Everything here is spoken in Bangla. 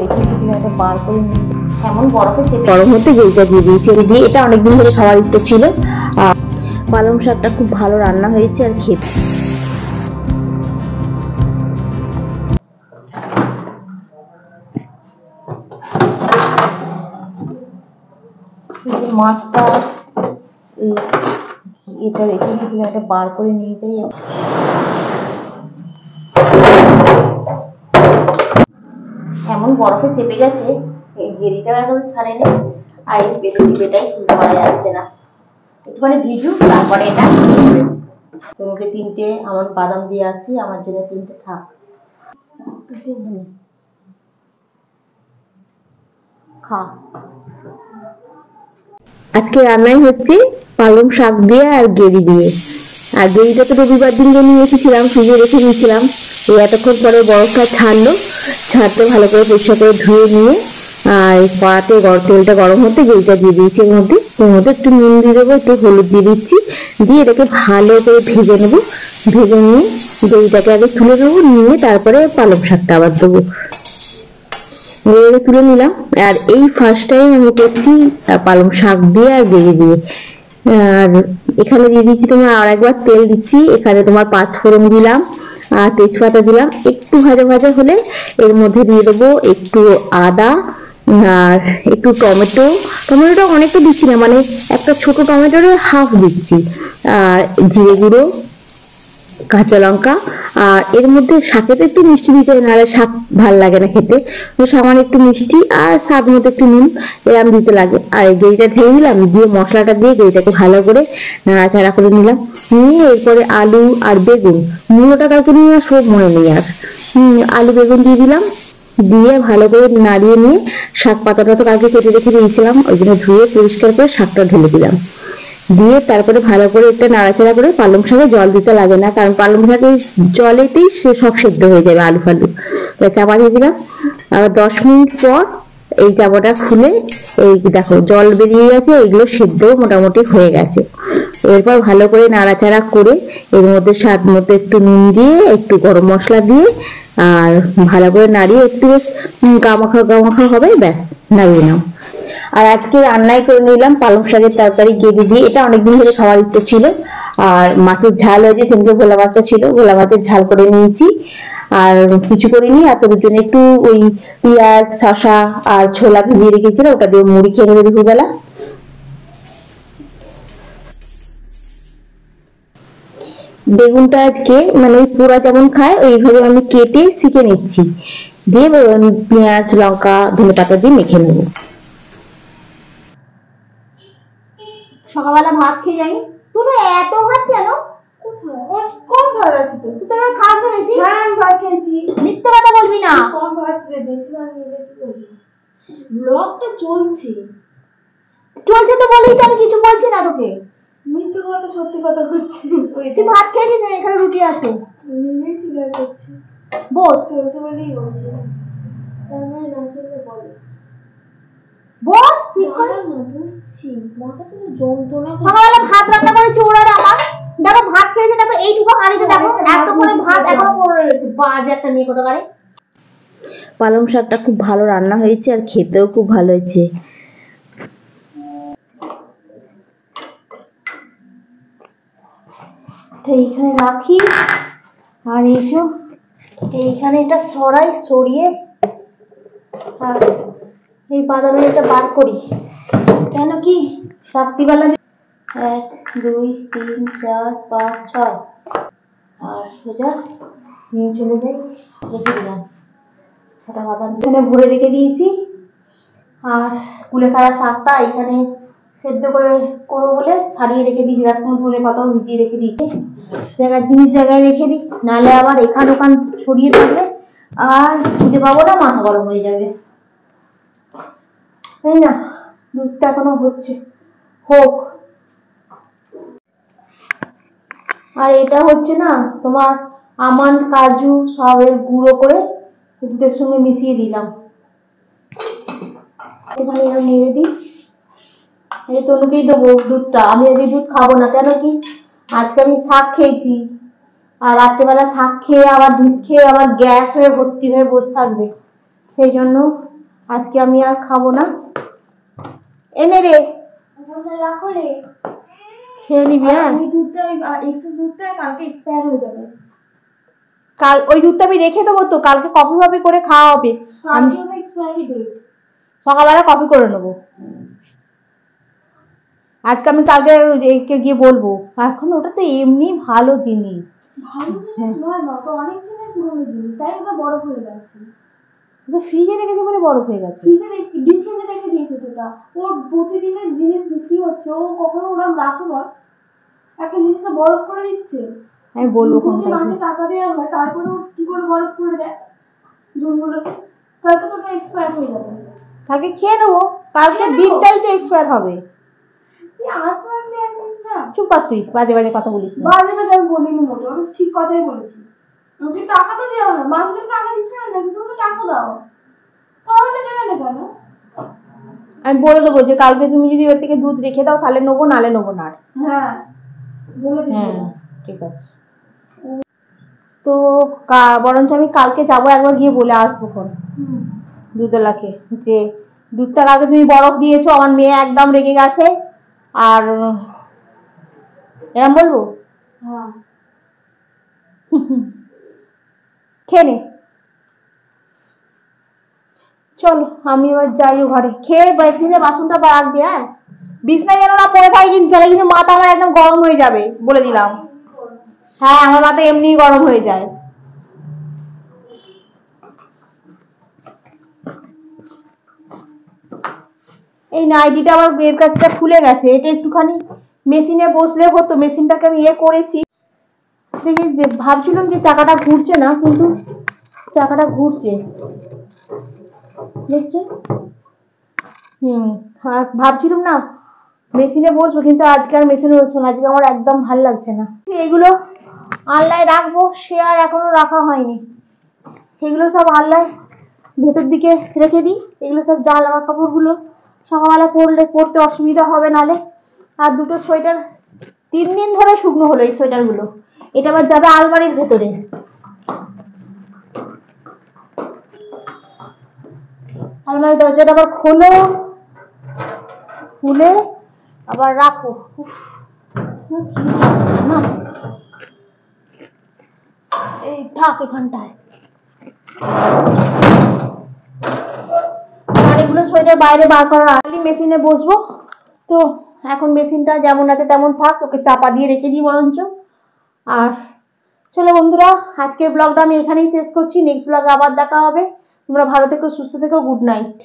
রেখে দিয়েছিলাম, এটা বার করে নিয়ে এমন বরফে চেপে গরম হতে গেইটা দিয়ে দিয়েছি। দিয়ে এটা অনেকদিন ধরে খাওয়ার ইচ্ছে ছিল। পালং শাকটা খুব ভালো রান্না হয়েছে আর খেতে মাছটা এটা রেখে দিয়েছিলাম, এটা বার করে নিয়ে যাই। এমন বরফে চেপে গেছে, এই গেরিটাও এখন ছাড়েনি। আর এই বেটাই করা যাচ্ছে না, একটুখানি ভিজুক তারপরে এটা তোমাকে 3টে আমার বাদাম দিয়ে আসি, আমার জন্য 3টে থাক। খা। আজকে রান্নাই হচ্ছে পালং শাক দিয়ে আর গেরি দিয়ে। আর গেরিটা তো রবিবার দিন নিয়ে এসেছিলাম, ফ্রিজে রেখে দিয়েছিলাম। এই এতক্ষণ পরে বরফটা ছাড়তে ভালো করে পরিষ্কার করে ধুয়ে নিয়ে আর কড়াতে তেলটা গরম হতে গেরিটা দিয়ে দিয়েছি। এর মধ্যে একটু নুন দিয়ে দেবো, একটু হলুদ দিয়ে দিচ্ছি, দিয়ে এটাকে ভালো করে ভেজে নেবো। ভেজে নিয়ে গেরিটাকে আগে তুলে নেবো, নিয়ে তারপরে পালং শাকটা আবার দেবো। তুলে নিলাম। আর এই ফার্স্ট টাইম আমি করছি পালং শাক দিয়ে আর গেরি দিয়ে। আর এখানে দিয়ে দিচ্ছি তোমার আর একবার তেল দিচ্ছি, এখানে তোমার 5 ফোড়ন দিলাম আর তেজপাতা দিলাম। একটু ভাজা ভাজা হলে এর মধ্যে দিয়ে দেবো একটু আদা আর একটু টমেটোটা অনেকটা দিচ্ছি না, মানে একটা ছোট টমেটোর হাফ দিচ্ছি। আর জিরে গুঁড়ো, কাঁচা লঙ্কা। আর এর মধ্যে শাকে তো একটু মিষ্টি দিতে হয়, নাহলে শাক ভাল লাগে না খেতে। সামান্য একটু মিষ্টি আর স্বাদ মতো একটু নুন এরম দিতে লাগে। আর গেরিটা ঢেলে নিলাম, দিয়ে মশলাটা দিয়ে গেরিটাকে ভালো করে নাড়াচাড়া করে নিলাম। নিয়ে এরপরে আলু আর বেগুন, মূলোটা কালকে নিয়ে সব মনে নেই। আর আলু বেগুন দিয়ে দিলাম, দিয়ে ভালো করে নাড়িয়ে নিয়ে শাক পাতাটা তো কালকে কেটে রেখে দিয়েছিলাম, ওই জন্য ধুয়ে পরিষ্কার করে শাকটা ঢেলে দিলাম। দিয়ে তারপরে ভালো করে একটা নাড়াচাড়া করে, পালং শাকে জল দিতে লাগে না, কারণ পালং শাকে জলেতেই সে সব সেদ্ধ হয়ে যাবে আলু ফালু। চাপা দিয়ে দিলাম। আর 10 মিনিট পর এই চাপাটা খুলে এই দেখো জল বেরিয়ে গেছে, এগুলো সেদ্ধ মোটামুটি হয়ে গেছে। এরপর ভালো করে নাড়াচাড়া করে এর মধ্যে স্বাদ মতো একটু নুন দিয়ে, একটু গরম মশলা দিয়ে আর ভালো করে নাড়িয়ে একটু গামাখা হবে, ব্যাস নামিয়ে নাও। আর আজকে রান্নাই করে নিলাম পালং শাকের তরকারি গেরি দিয়ে। এটা অনেকদিন ধরে খাওয়ার ইচ্ছে ছিল। আর মাছের ঝাল হয়েছে, সেদিকে ভোলা মাছটা ছিল, ভোলা মাছের ঝাল করে নিয়েছি। আর কিছু করিনি। আর তোর জন্য একটু ওই পেঁয়াজ, শসা আর ছোলা ভিজিয়ে রেখেছিল, ওটা দিয়ে মুড়ি খেয়ে নেবে দুপুরবেলা। বেগুনটা আজকে মানে ওই পোড়া যেমন খায় ওইভাবে আমি কেটে শিখে নিচ্ছি, দিয়ে পেঁয়াজ, লঙ্কা, ধনেপাতা দিয়ে মেখে নেবো। সকালবেলা ভাত খেয়ে যাই। তোর এত ভাত কেন? কম ভাত আছে তো? তুই তো খাস না বেশি। হ্যাঁ আমি ভাত খেয়েছি। মিথ্যে কথা বলবি না। কম ভাত রে, বেশি ভাত নিলে কি করবি? ব্লগটা চলছে তো বলেই তো আমি কিছু বলছি না তোকে। মিথ্যে কথা সত্যি কথা করছি। তুই ভাত খেয়েছিস না? এখানে রুটি আছে, নিজেই সিগার করছি। বস চলছে বলেই বলছি, তার মানে না চললে বলে বস ঠিক করে না। বুঝছি, মাথা তো যন্ত্রণা। সকালবেলা ভাত রান্না করেছি ওরা আর আমার, দেখো ভাত খেয়েছে, দেখো এইটুকু হাঁড়িতে দেখো এত করে ভাত এখনো পড়ে রয়েছে। বাজে একটা মেয়ে কোথাকারে। পালং শাকটা খুব ভালো রান্না হয়েছে আর খেতেও খুব ভালো হয়েছে। এইখানে রাখি আর এইখানে এটা সরিয়ে আর এই বাদামের এটা বার করি, কেন কি রাত্রিবেলা 1 2 3 4 5 6 আর সোজা নিয়ে চলে যাই। রেখে দিলাম 6টা বাদাম এখানে ভরে রেখে দিয়েছি। আর কুলেখাড়া শাকটা এখানে সেদ্ধ করে করবো বলে ছাড়িয়ে রেখে দিয়েছি, তার সঙ্গে ধনে পাতাও ভিজিয়ে রেখে দিয়েছি। জায়গায় রেখে দিই, নাহলে আবার এখান ওখান ছড়িয়ে থাকলে আর খুঁজে পাবো না, মাথা গরম হয়ে যাবে, তাই না? দুধটা এখনো হচ্ছে, হোক। আর এটা হচ্ছে না তোমার আমন্ড, কাজু সবের গুঁড়ো করে দুধের সঙ্গে মিশিয়ে দিলাম। এখানে এরকম নেড়ে দিই। এই তনুকেই দেবো দুধটা, আমি আজকে দুধ খাবো না, কেন কি আজকে আমি শাক খেয়েছি। আর রাত্রেবেলা শাক খেয়ে আবার দুধ খেয়ে আবার গ্যাস হয়ে ভর্তি হয়ে বসে থাকবে, সেই জন্য আজকে আমি আর খাবো না। এনে রে রাখো রে, খেয়ে নিবি। হ্যাঁ দুধটা এক্সেস দুধটা কালকে এক্সপায়ার হয়ে যাবে। কাল ওই দুধটা আমি রেখে দেবো তো, কালকে কফি ফফি করে খাওয়া হবে। আমি এক্সপায়ারি ডেট সকালবেলা কফি করে নেবো। আজকে আমি কালকে একে গিয়ে বলবো। এখন ওটা তো এমনি ভালো জিনিস, ভালো জিনিস নয় না, তো অনেক দিনের পুরনো জিনিস, তাই ওটা বরফ হয়ে যাচ্ছে। ফ্রিজে রেখেছে বলে বরফ হয়ে গেছে। ফ্রিজে ডিপ ফ্রিজে রেখে দিয়েছে সেটা। ওর প্রতিদিনের জিনিস বিক্রি হচ্ছে, ও কখনো ওরকম রাখে বল? একটা জিনিসটা বরফ করে দিচ্ছে। আমি বলবো যদি মাসে টাকা দেওয়া হয় তারপরে ও কি করে বরফ করে দেয় দুধগুলোকে? তারপর তো ওটা এক্সপায়ার হয়ে যাবে। কালকে খেয়ে নেবো, কালকে দিনটাই তো এক্সপায়ার হবে। তুই আর তো আর আছিস না। চুপ কর তুই, বাজে বাজে কথা বলিস না। বাজে বাজে আমি বলিনি মোটেও, আমি ঠিক কথাই বলেছি। ওকে টাকা তো দেওয়া হয়, মাসে টাকা দিচ্ছে না নাকি? তুমি তো টাকা দাও, তাহলে দেবে না কেন? আমি বলে দেবো যে কালকে তুমি যদি ওর থেকে দুধ রেখে দাও তাহলে নেবো, নালে নেবো না। হ্যাঁ বলে দিবি। হ্যাঁ ঠিক আছে। তো বরঞ্চ আমি কালকে যাবো, একবার গিয়ে বলে আসবো কোন দুধওয়ালাকে যে দুধটা কালকে তুমি বরফ দিয়েছো, আমার মেয়ে একদম রেগে গেছে। আর এরম বলবো? হ্যাঁ খেয়ে নে। চলো আমি এবার যাই ও ঘরে, খেয়ে বেসিনে বাসনটা রাখবি। হ্যাঁ বিছনা যেন না পড়ে থাকে কিন্তু, তাহলে কিন্তু মাথা আমার একদম গরম হয়ে যাবে বলে দিলাম। হ্যাঁ আমার মাথা এমনিই গরম হয়ে যায়। এই নাইটিটা আমার এর কাছটা খুলে গেছে, এটা একটুখানি মেশিনে বসলে হতো, মেশিনটাকে আমি করেছি। দেখি ভাবছিলাম যে চাকাটা ঘুরছে না, কিন্তু চাকাটা ঘুরছে দেখছো। আর ভাবছিলাম না মেশিনে বসবো, কিন্তু আজকে আর মেশিনে বসবো না, আজকে আমার একদম ভাল লাগছে না। এগুলো আনলায় রাখবো, সে আর এখনো রাখা হয়নি। এগুলো সব আনলায় ভেতর দিকে রেখে দিই। এগুলো সব জামা কাপড়গুলো সকালবেলা পরতে অসুবিধা হবে নালে। আর দুটো সোয়েটার 3 দিন ধরে শুকনো হলো এই সোয়েটারগুলো, এটা আবার যাবে আলমারির ভেতরে। আলমারির দরজাটা আবার খোলো, খুলে আবার রাখো। না এই থাক এখানটায়। আর এগুলো সোয়েটার বাইরে বার করা, আগে মেশিনে বসবো। তো এখন মেশিনটা যেমন আছে তেমন থাক, ওকে চাপা দিয়ে রেখে দিই বরঞ্চ। আর চলো বন্ধুরা, আজকের ব্লগটা আমি এখানেই শেষ করছি। নেক্সট ব্লগে আবার দেখা হবে। তোমরা ভালো থেকো, সুস্থ থেকো, গুড নাইট।